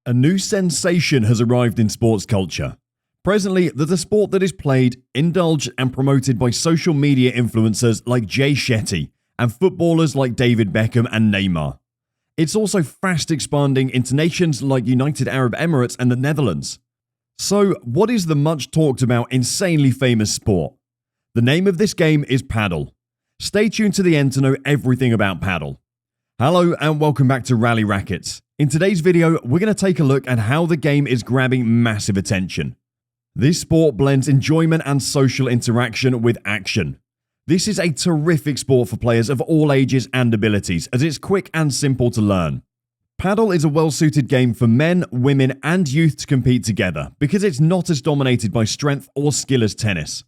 A new sensation has arrived in sports culture. Presently, there's a sport that is played, indulged, and promoted by social media influencers like Jay Shetty and footballers like David Beckham and Neymar. It's also fast expanding into nations like United Arab Emirates and the Netherlands. So, what is the much talked about, insanely famous sport? The name of this game is Padel. Stay tuned to the end to know everything about Padel. Hello and welcome back to Rally Rackets. In today's video, we're going to take a look at how the game is grabbing massive attention. This sport blends enjoyment and social interaction with action. This is a terrific sport for players of all ages and abilities, as it's quick and simple to learn. Padel is a well-suited game for men, women, and youth to compete together because it's not as dominated by strength or skill as tennis.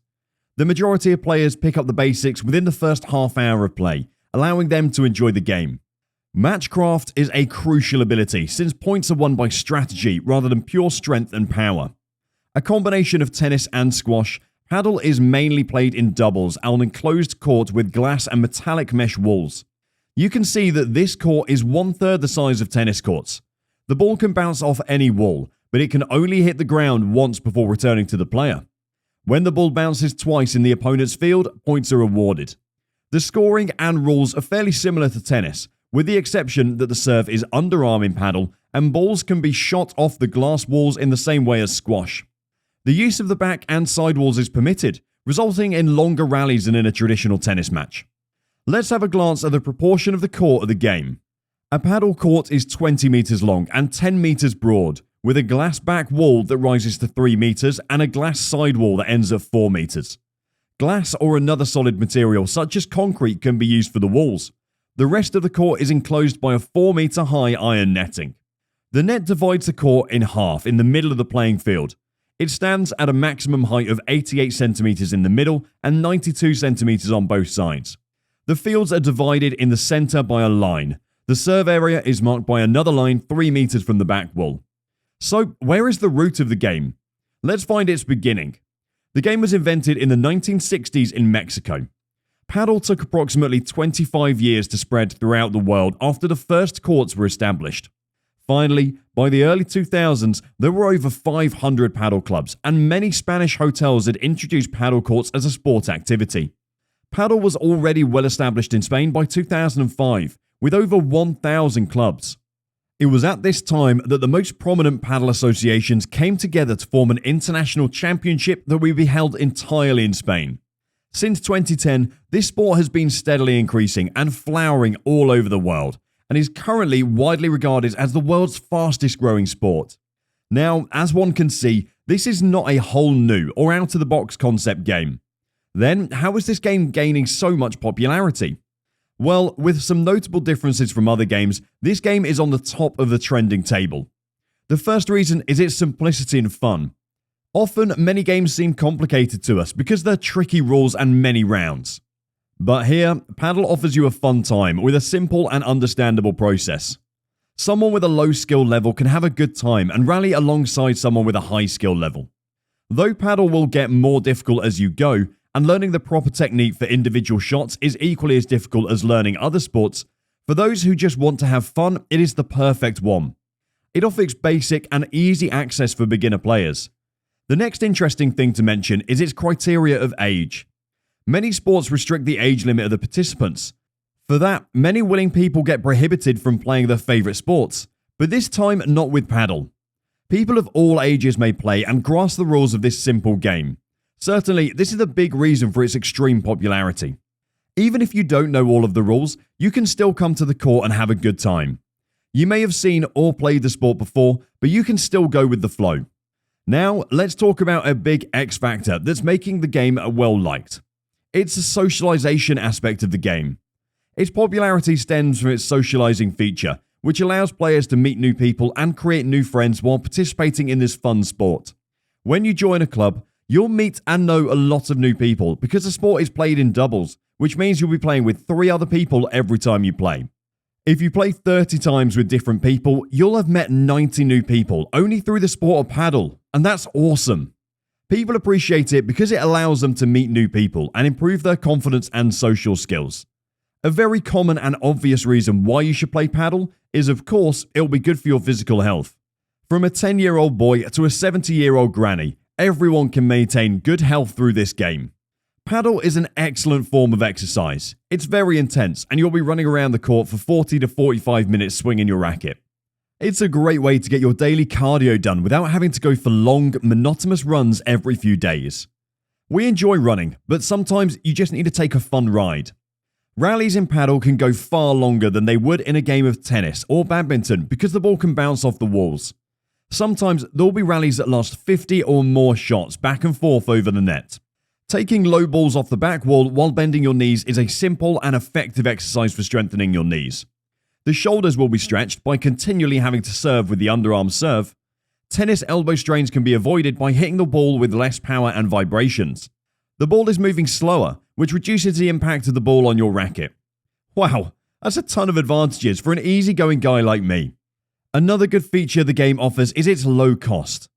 The majority of players pick up the basics within the first half hour of play, allowing them to enjoy the game. Matchcraft is a crucial ability since points are won by strategy rather than pure strength and power. A combination of tennis and squash, Padel is mainly played in doubles on an enclosed court with glass and metallic mesh walls. You can see that this court is 1/3 the size of tennis courts. The ball can bounce off any wall, but it can only hit the ground once before returning to the player. When the ball bounces twice in the opponent's field, points are awarded. The scoring and rules are fairly similar to tennis, with the exception that the serve is underarm in Padel and balls can be shot off the glass walls in the same way as squash. The use of the back and side walls is permitted, resulting in longer rallies than in a traditional tennis match. Let's have a glance at the proportion of the court of the game. A Padel court is 20 meters long and 10 meters broad, with a glass back wall that rises to 3 meters and a glass side wall that ends at 4 meters. Glass or another solid material such as concrete can be used for the walls. The rest of the court is enclosed by a 4-meter high iron netting. The net divides the court in half in the middle of the playing field. It stands at a maximum height of 88 centimeters in the middle and 92 centimeters on both sides. The fields are divided in the center by a line. The serve area is marked by another line 3 meters from the back wall. So, where is the root of the game? Let's find its beginning. The game was invented in the 1960s in Mexico. Padel took approximately 25 years to spread throughout the world after the first courts were established. Finally, by the early 2000s, there were over 500 Padel clubs, and many Spanish hotels had introduced Padel courts as a sport activity. Padel was already well established in Spain by 2005, with over 1,000 clubs. It was at this time that the most prominent Padel associations came together to form an international championship that would be held entirely in Spain. Since 2010, this sport has been steadily increasing and flowering all over the world, and is currently widely regarded as the world's fastest growing sport. Now, as one can see, this is not a whole new or out-of-the-box concept game. Then, how is this game gaining so much popularity? Well, with some notable differences from other games, this game is on the top of the trending table. The first reason is its simplicity and fun. Often, many games seem complicated to us because they're tricky rules and many rounds. But here, Padel offers you a fun time with a simple and understandable process. Someone with a low skill level can have a good time and rally alongside someone with a high skill level. Though Padel will get more difficult as you go, and learning the proper technique for individual shots is equally as difficult as learning other sports, for those who just want to have fun, it is the perfect one. It offers basic and easy access for beginner players. The next interesting thing to mention is its criteria of age. Many sports restrict the age limit of the participants. For that, many willing people get prohibited from playing their favourite sports, but this time not with Padel. People of all ages may play and grasp the rules of this simple game. Certainly, this is a big reason for its extreme popularity. Even if you don't know all of the rules, you can still come to the court and have a good time. You may have seen or played the sport before, but you can still go with the flow. Now, let's talk about a big X factor that's making the game well liked. It's the socialization aspect of the game. Its popularity stems from its socializing feature, which allows players to meet new people and create new friends while participating in this fun sport. When you join a club, you'll meet and know a lot of new people because the sport is played in doubles, which means you'll be playing with 3 other people every time you play. If you play 30 times with different people, you'll have met 90 new people only through the sport of Padel, and that's awesome. People appreciate it because it allows them to meet new people and improve their confidence and social skills. A very common and obvious reason why you should play Padel is, of course, it'll be good for your physical health. From a 10-year-old boy to a 70-year-old granny, everyone can maintain good health through this game. Padel is an excellent form of exercise. It's very intense, and you'll be running around the court for 40 to 45 minutes swinging your racket. It's a great way to get your daily cardio done without having to go for long, monotonous runs every few days. We enjoy running, but sometimes you just need to take a fun ride. Rallies in Padel can go far longer than they would in a game of tennis or badminton because the ball can bounce off the walls. Sometimes there'll be rallies that last 50 or more shots back and forth over the net. Taking low balls off the back wall while bending your knees is a simple and effective exercise for strengthening your knees. The shoulders will be stretched by continually having to serve with the underarm serve. Tennis elbow strains can be avoided by hitting the ball with less power and vibrations. The ball is moving slower, which reduces the impact of the ball on your racket. Wow, that's a ton of advantages for an easygoing guy like me. Another good feature the game offers is its low cost.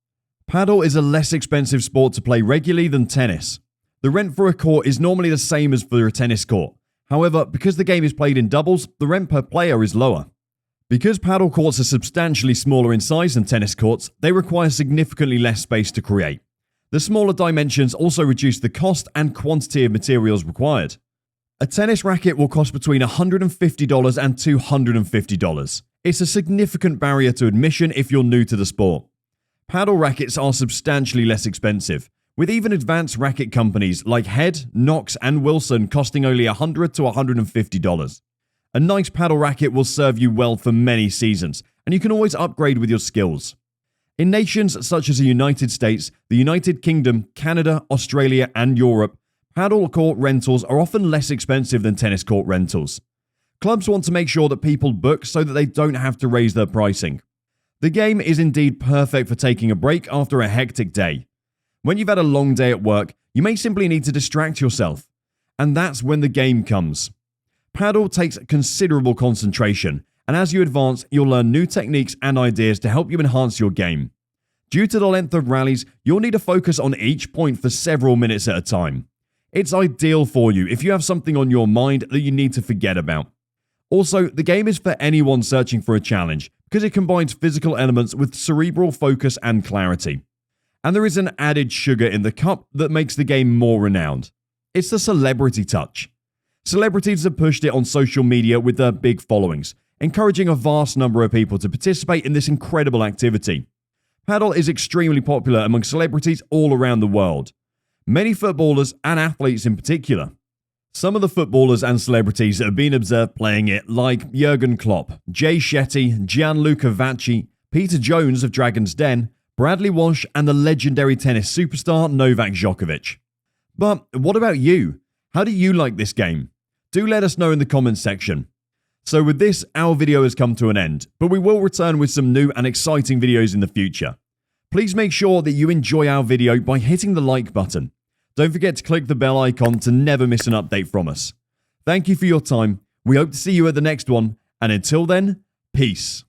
Padel is a less expensive sport to play regularly than tennis. The rent for a court is normally the same as for a tennis court. However, because the game is played in doubles, the rent per player is lower. Because padel courts are substantially smaller in size than tennis courts, they require significantly less space to create. The smaller dimensions also reduce the cost and quantity of materials required. A tennis racket will cost between $150 and $250. It's a significant barrier to admission if you're new to the sport. Padel rackets are substantially less expensive, with even advanced racket companies like Head, Knox, and Wilson costing only $100 to $150. A nice padel racket will serve you well for many seasons, and you can always upgrade with your skills. In nations such as the United States, the United Kingdom, Canada, Australia, and Europe, padel court rentals are often less expensive than tennis court rentals. Clubs want to make sure that people book so that they don't have to raise their pricing. The game is indeed perfect for taking a break after a hectic day. When you've had a long day at work, you may simply need to distract yourself. And that's when the game comes. Padel takes considerable concentration, and as you advance, you'll learn new techniques and ideas to help you enhance your game. Due to the length of rallies, you'll need to focus on each point for several minutes at a time. It's ideal for you if you have something on your mind that you need to forget about. Also, the game is for anyone searching for a challenge because it combines physical elements with cerebral focus and clarity. And there is an added sugar in the cup that makes the game more renowned. It's the celebrity touch. Celebrities have pushed it on social media with their big followings, encouraging a vast number of people to participate in this incredible activity. Padel is extremely popular among celebrities all around the world. Many footballers and athletes in particular. Some of the footballers and celebrities that have been observed playing it, like Jurgen Klopp, Jay Shetty, Gianluca Vacchi, Peter Jones of Dragon's Den, Bradley Walsh, and the legendary tennis superstar Novak Djokovic. But what about you? How do you like this game? Do let us know in the comments section. So with this, our video has come to an end, but we will return with some new and exciting videos in the future. Please make sure that you enjoy our video by hitting the like button. Don't forget to click the bell icon to never miss an update from us. Thank you for your time. We hope to see you at the next one, and until then, peace.